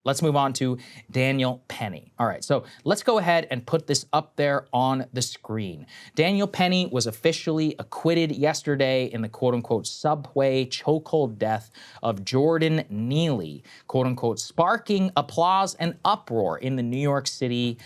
let's move on to Daniel Penny. All right, so let's go ahead and put this up there on the screen. Daniel Penny was officially acquitted yesterday in the quote-unquote subway chokehold death of Jordan Neely, quote-unquote, sparking applause and uproar in the New York City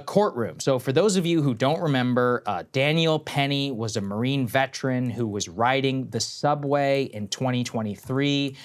courtroom. So for those of you who don't remember, Daniel Penny was a Marine veteran who was riding the subway in 2023,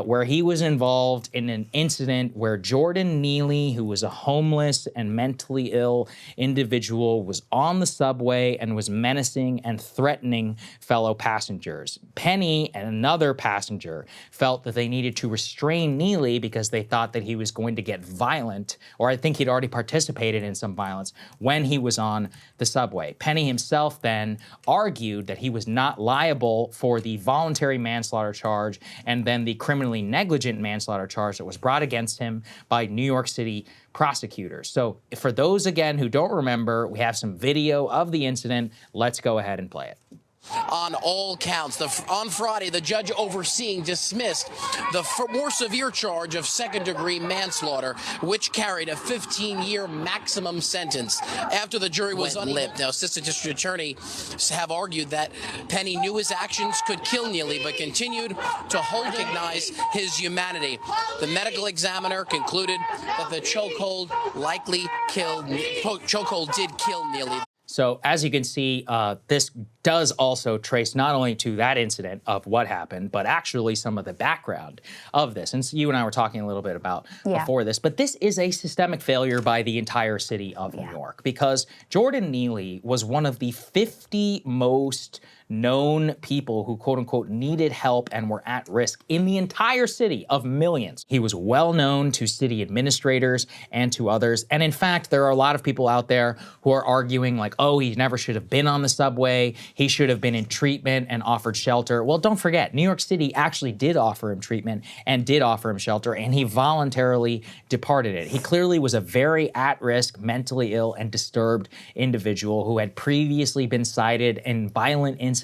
where he was involved in an incident where Jordan Neely, who was a homeless and mentally ill individual, was on the subway and was menacing and threatening fellow passengers. Penny and another passenger felt that they needed to restrain Neely because they thought that he was going to get violent, or I think he'd already participated in some violence when he was on the subway. Penny himself then argued that he was not liable for the voluntary manslaughter charge and then the criminally negligent manslaughter charge that was brought against him by New York City prosecutors. So for those, again, who don't remember, we have some video of the incident. Let's go ahead and play it. On all counts. On Friday, the judge overseeing dismissed the more severe charge of second-degree manslaughter, which carried a 15-year maximum sentence after the jury was unlipped. Now, assistant district attorneys have argued that Penny knew his actions could kill Neely, but continued to recognize his humanity. The medical examiner concluded that the chokehold did kill Neely. So as you can see, this does also trace not only to that incident of what happened, but actually some of the background of this. And so you and I were talking a little bit about before this, but this is a systemic failure by the entire city of New York, because Jordan Neely was one of the 50 most known people who, quote unquote, needed help and were at risk in the entire city of millions. He was well known to city administrators and to others. And in fact, there are a lot of people out there who are arguing like, oh, he never should have been on the subway. He should have been in treatment and offered shelter. Well, don't forget, New York City actually did offer him treatment and did offer him shelter, and he voluntarily departed it. He clearly was a very at-risk, mentally ill and disturbed individual who had previously been cited in violent incidents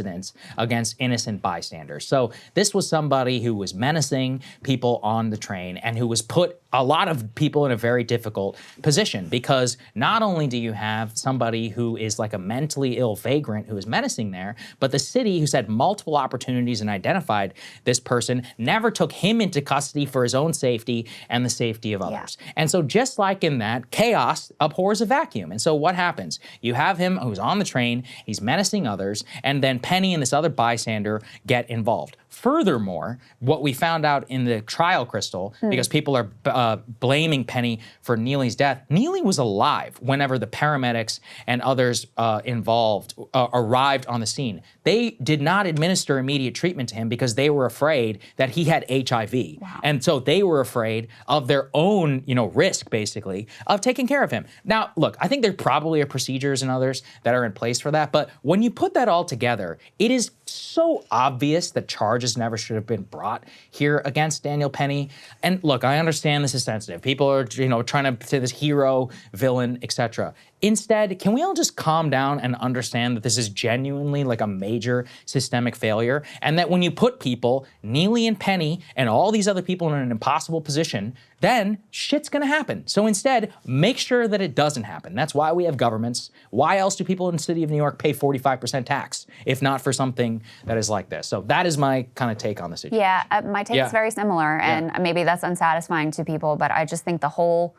against innocent bystanders. So this was somebody who was menacing people on the train and who was put a lot of people in a very difficult position, because not only do you have somebody who is like a mentally ill vagrant who is menacing there, but the city, who's had multiple opportunities and identified this person, never took him into custody for his own safety and the safety of others. And so just like in that, chaos abhors a vacuum. And so what happens? You have him who's on the train, he's menacing others, and then Penny and this other bystander get involved. Furthermore, what we found out in the trial, Krystal, because people are blaming Penny for Neely's death, Neely was alive whenever the paramedics and others involved arrived on the scene. They did not administer immediate treatment to him because they were afraid that he had HIV. Wow. And so they were afraid of their own, risk, basically, of taking care of him. Now, look, I think there probably are procedures and others that are in place for that, but when you put that all together, it is so obvious that charges never should have been brought here against Daniel Penny. And look, I understand this is sensitive. People are, trying to say this hero, villain, etc. Instead, can we all just calm down and understand that this is genuinely like a major systemic failure, and that when you put people, Neely and Penny and all these other people in an impossible position, then shit's gonna happen. So instead, make sure that it doesn't happen. That's why we have governments. Why else do people in the city of New York pay 45% tax, if not for something that is like this? So that is my kind of take on this issue. Yeah, my take is very similar, and maybe that's unsatisfying to people, but I just think the whole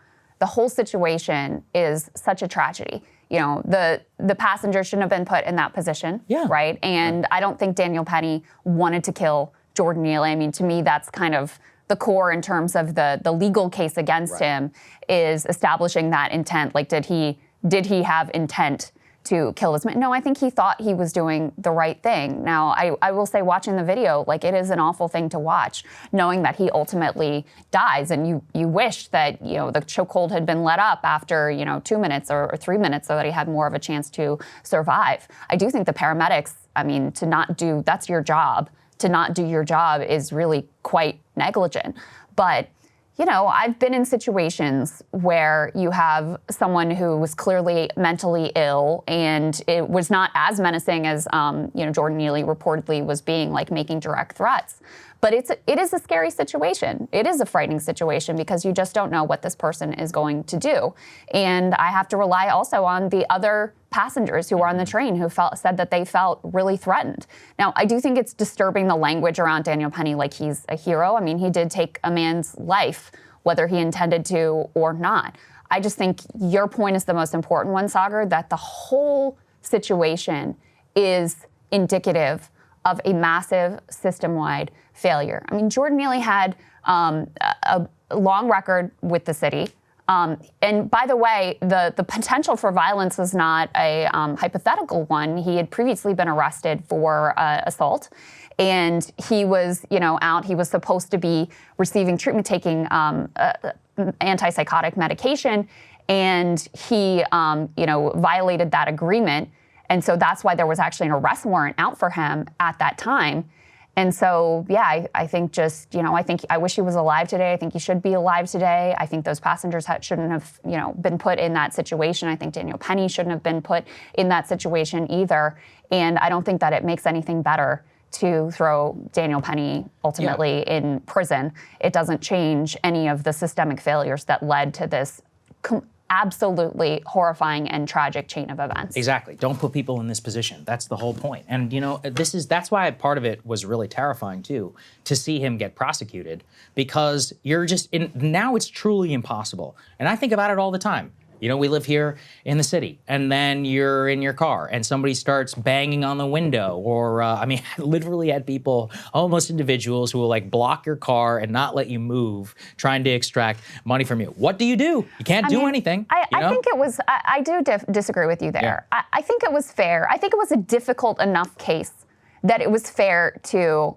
situation is such a tragedy. The passenger shouldn't have been put in that position, right? And I don't think Daniel Penny wanted to kill Jordan Neely. I mean, to me, that's kind of the core in terms of the legal case against him, is establishing that intent. Like, did he have intent to kill this man? No, I think he thought he was doing the right thing. Now, I will say, watching the video, like, it is an awful thing to watch, knowing that he ultimately dies, and you wish that, the chokehold had been let up after, 2 minutes or 3 minutes, so that he had more of a chance to survive. I do think the paramedics, that's your job. To not do your job is really quite negligent. But you know, I've been in situations where you have someone who was clearly mentally ill, and it was not as menacing as, you know, Jordan Neely reportedly was being, like making direct threats. But it is a scary situation. It is a frightening situation because you just don't know what this person is going to do. And I have to rely also on the other passengers who were on the train who said that they felt really threatened. Now, I do think it's disturbing the language around Daniel Penny like he's a hero. I mean, he did take a man's life, whether he intended to or not. I just think your point is the most important one, Saagar, that the whole situation is indicative of a massive system-wide failure. I mean, Jordan Neely had a long record with the city. And by the way, the potential for violence was not a hypothetical one. He had previously been arrested for assault, and he was, you know, out. He was supposed to be receiving treatment, taking antipsychotic medication, and he, you know, violated that agreement. And so that's why there was actually an arrest warrant out for him at that time. And so, yeah, I think just, you know, I wish he was alive today. I think he should be alive today. I think those passengers shouldn't have, you know, been put in that situation. I think Daniel Penny shouldn't have been put in that situation either. And I don't think that it makes anything better to throw Daniel Penny ultimately in prison. It doesn't change any of the systemic failures that led to this absolutely horrifying and tragic chain of events. Exactly. Don't put people in this position. That's the whole point. And you know, that's why part of it was really terrifying too, to see him get prosecuted, because now it's truly impossible. And I think about it all the time. You know, we live here in the city, and then you're in your car, and somebody starts banging on the window, or, I mean, I literally had people, almost individuals, who will, like, block your car and not let you move, trying to extract money from you. What do? You can't do anything. I think it was, I do disagree with you there. Yeah. I think it was fair. I think it was a difficult enough case that it was fair to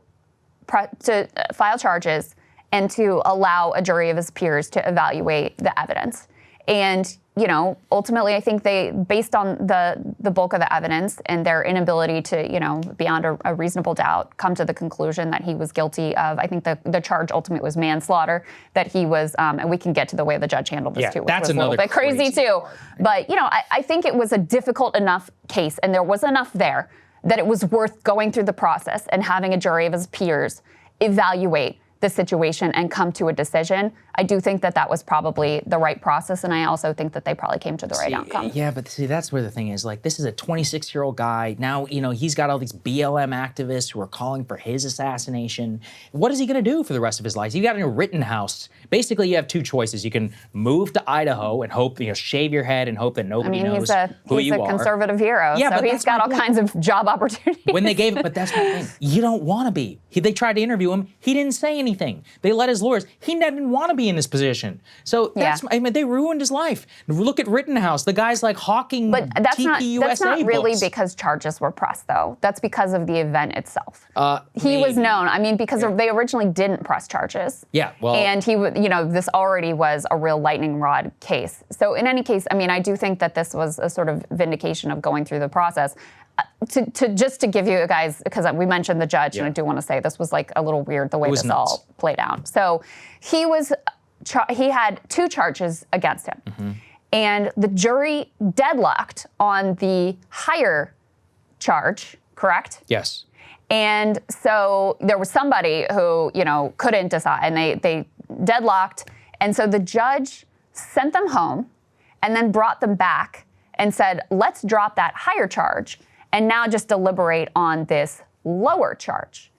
file charges and to allow a jury of his peers to evaluate the evidence. And, you know, ultimately, I think they, based on the bulk of the evidence and their inability to, you know, beyond a reasonable doubt, come to the conclusion that he was guilty of, I think the charge ultimate was manslaughter, that he was, and we can get to the way the judge handled this too, which was a little bit crazy too. Part. But, you know, I think it was a difficult enough case, and there was enough there that it was worth going through the process and having a jury of his peers evaluate the situation and come to a decision. I do think that was probably the right process, and I also think that they probably came to the right outcome. Yeah, but see, that's where the thing is. Like, this is a 26-year-old guy. Now, you know, he's got all these BLM activists who are calling for his assassination. What is he going to do for the rest of his life? You got in a Rittenhouse. Basically, you have two choices. You can move to Idaho and hope, you know, shave your head and hope that nobody knows who you are. He's a conservative hero, yeah, so he's got all kinds of job opportunities. When they gave it, but that's my thing. You don't want to be. They tried to interview him. He didn't say anything. They let his lawyers. He didn't want to be in this position. So I mean, they ruined his life. Look at Rittenhouse. The guy's like hawking TPUSA that's not really books. Because charges were pressed, though. That's because of the event itself. He was known. I mean, because they originally didn't press charges. Yeah, well. And he, you know, this already was a real lightning rod case. So in any case, I mean, I do think that this was a sort of vindication of going through the process. Just to give you guys, because we mentioned the judge, and I do want to say this was like a little weird the way this all played out. So he had two charges against him, and the jury deadlocked on the higher charge, correct? Yes. And so there was somebody who, you know, couldn't decide, and they deadlocked, and so the judge sent them home and then brought them back and said, let's drop that higher charge and now just deliberate on this lower charge.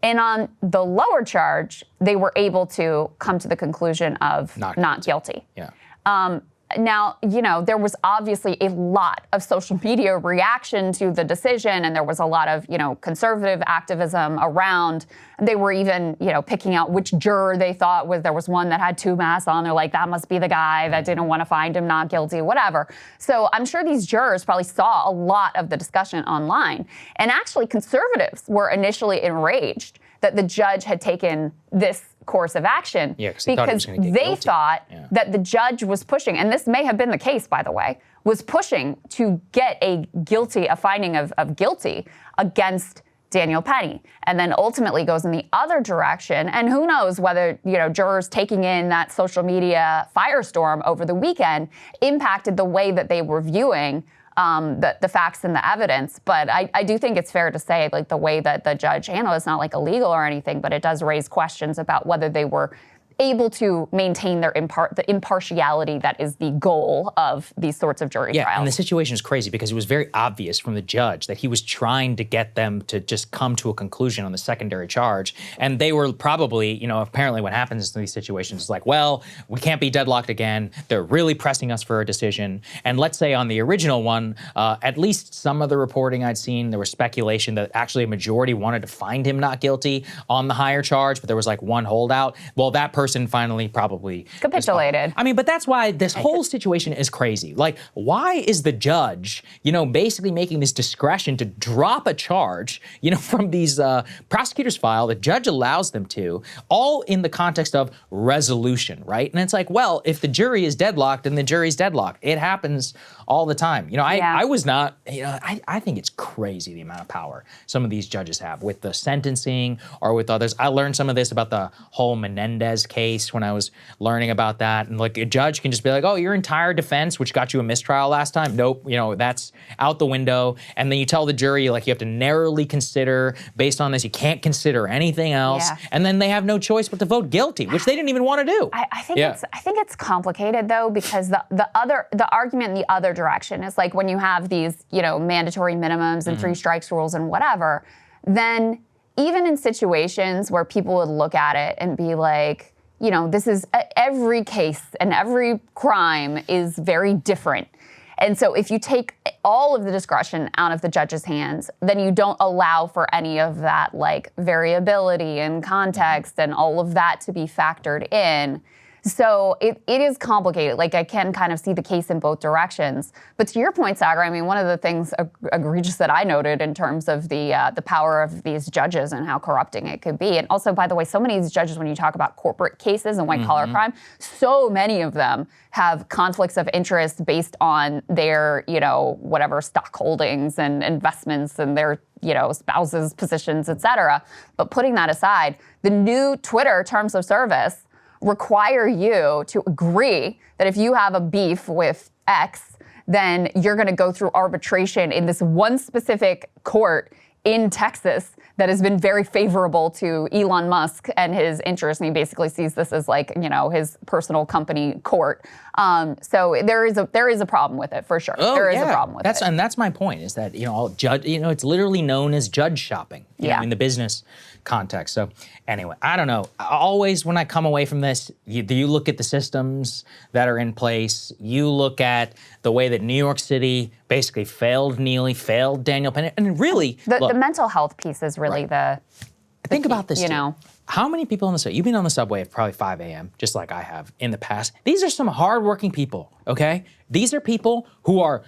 And on the lower charge, they were able to come to the conclusion of not guilty. Yeah. Now, you know, there was obviously a lot of social media reaction to the decision, and there was a lot of, you know, conservative activism around. They were even, you know, picking out which juror they thought there was one that had two masks on. They're like, that must be the guy that didn't want to find him not guilty, whatever. So I'm sure these jurors probably saw a lot of the discussion online. And actually, conservatives were initially enraged that the judge had taken this course of action because they thought that the judge was pushing, and this may have been the case, by the way, was pushing to get a finding of guilty against Daniel Penny, and then ultimately goes in the other direction. And who knows whether, jurors taking in that social media firestorm over the weekend impacted the way that they were viewing the facts and the evidence. But I do think it's fair to say, like, the way that the judge handled it's not like illegal or anything, but it does raise questions about whether they were able to maintain their the impartiality that is the goal of these sorts of jury trials. And the situation is crazy because it was very obvious from the judge that he was trying to get them to just come to a conclusion on the secondary charge. And they were probably, apparently what happens in these situations is like, well, we can't be deadlocked again. They're really pressing us for a decision. And let's say on the original one, at least some of the reporting I'd seen, there was speculation that actually a majority wanted to find him not guilty on the higher charge, but there was like one holdout. Well, that person finally probably capitulated. I mean, but that's why this whole situation is crazy. Like, why is the judge, basically making this discretion to drop a charge, from these prosecutors' file, the judge allows them to, all in the context of resolution, right? And it's like, well, if the jury is deadlocked, then the jury's deadlocked. It happens all the time. I was not, I think it's crazy the amount of power some of these judges have with the sentencing or with others. I learned some of this about the whole Menendez case when I was learning about that. And like a judge can just be like, oh, your entire defense, which got you a mistrial last time, nope, that's out the window. And then you tell the jury, like, you have to narrowly consider based on this, you can't consider anything else. Yeah. And then they have no choice but to vote guilty, which they didn't even want to do. I think it's complicated though, because the argument in the other direction is like when you have these, mandatory minimums and 3 strikes rules and whatever, then even in situations where people would look at it and be like, this is every case and every crime is very different. And so if you take all of the discretion out of the judge's hands, then you don't allow for any of that like variability and context and all of that to be factored in. So it is complicated. Like, I can kind of see the case in both directions. But to your point, Saagar, I mean, one of the things egregious that I noted in terms of the power of these judges and how corrupting it could be. And also, by the way, so many of these judges, when you talk about corporate cases and white-collar crime, so many of them have conflicts of interest based on their, whatever stock holdings and investments and their, spouses' positions, et cetera. But putting that aside, the new Twitter terms of service require you to agree that if you have a beef with X, then you're going to go through arbitration in this one specific court in Texas that has been very favorable to Elon Musk and his interests. And he basically sees this as like, his personal company court. So there is a problem with it for sure. There is a problem with it. And that's my point is that, it's literally known as judge shopping in the business context. So anyway, I don't know. Always when I come away from this, you look at the systems that are in place. You look at the way that New York City basically failed Neely, failed Daniel Penny, and really the mental health piece is really the think key, about this. How many people on the subway? You've been on the subway at probably 5 a.m., just like I have in the past. These are some hardworking people, okay? These are people who are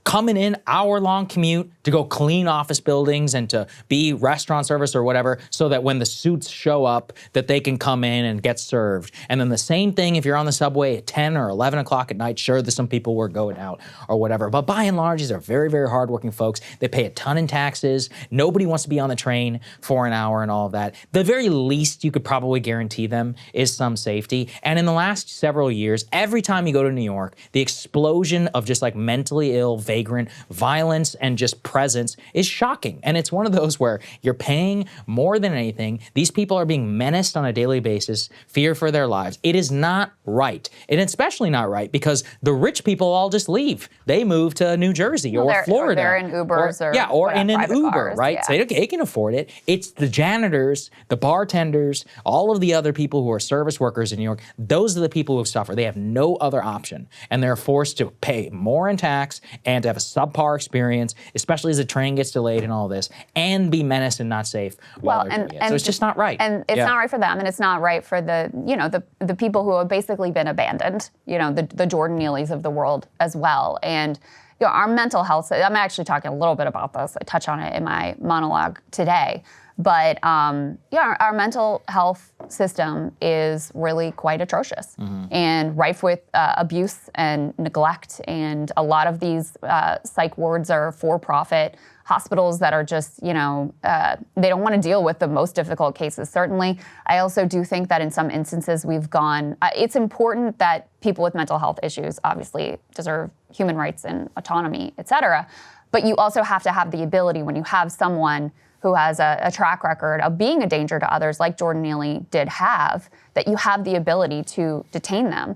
coming in, hour-long commute to go clean office buildings and to be restaurant service or whatever, so that when the suits show up, that they can come in and get served. And then the same thing if you're on the subway at 10 or 11 o'clock at night, sure, there's some people were going out or whatever, but by and large, these are very, very hardworking folks. They pay a ton in taxes. Nobody wants to be on the train for an hour and all of that. The very least you could probably guarantee them is some safety. And in the last several years, every time you go to New York, the explosion of just like mentally ill, vagrant violence and just presence is shocking. And it's one of those where you're paying more than anything. These people are being menaced on a daily basis, fear for their lives. It is not right. And it's especially not right because the rich people all just leave. They move to New Jersey or Florida. Or they're in Ubers or in an Uber, cars, right? So they can afford it. It's the janitors, the bartenders, all of the other people who are service workers in New York. Those are the people who suffer. They have no other option. And they're forced to pay more in tax and to have a subpar experience, especially as the train gets delayed and all this, and be menaced and not safe while they're doing it. So it's just not right. And it's not right for them, and it's not right for the people who have basically been abandoned, the Jordan Neelys of the world as well. And our mental health, I'm actually talking a little bit about this. I touch on it in my monologue today. But yeah, our mental health system is really quite atrocious and rife with abuse and neglect. And a lot of these psych wards are for-profit hospitals that are just, they don't want to deal with the most difficult cases, certainly. I also do think that in some instances we've gone, it's important that people with mental health issues obviously deserve human rights and autonomy, et cetera. But you also have to have the ability, when you have someone who has a track record of being a danger to others, like Jordan Neely did have, that you have the ability to detain them,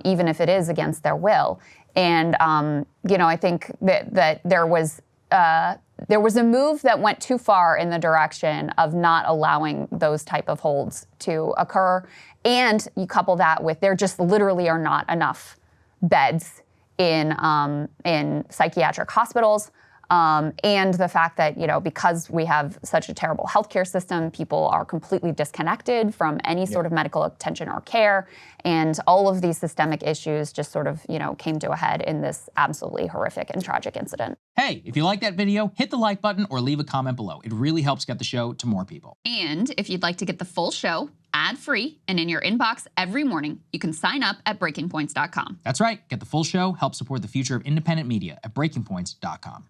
even if it is against their will. And, I think that there was a move that went too far in the direction of not allowing those type of holds to occur. And you couple that with there just literally are not enough beds in psychiatric hospitals. And the fact that, because we have such a terrible healthcare system, people are completely disconnected from any sort of medical attention or care. And all of these systemic issues just sort of, came to a head in this absolutely horrific and tragic incident. Hey, if you like that video, hit the like button or leave a comment below. It really helps get the show to more people. And if you'd like to get the full show ad-free and in your inbox every morning, you can sign up at breakingpoints.com. That's right. Get the full show, help support the future of independent media at breakingpoints.com.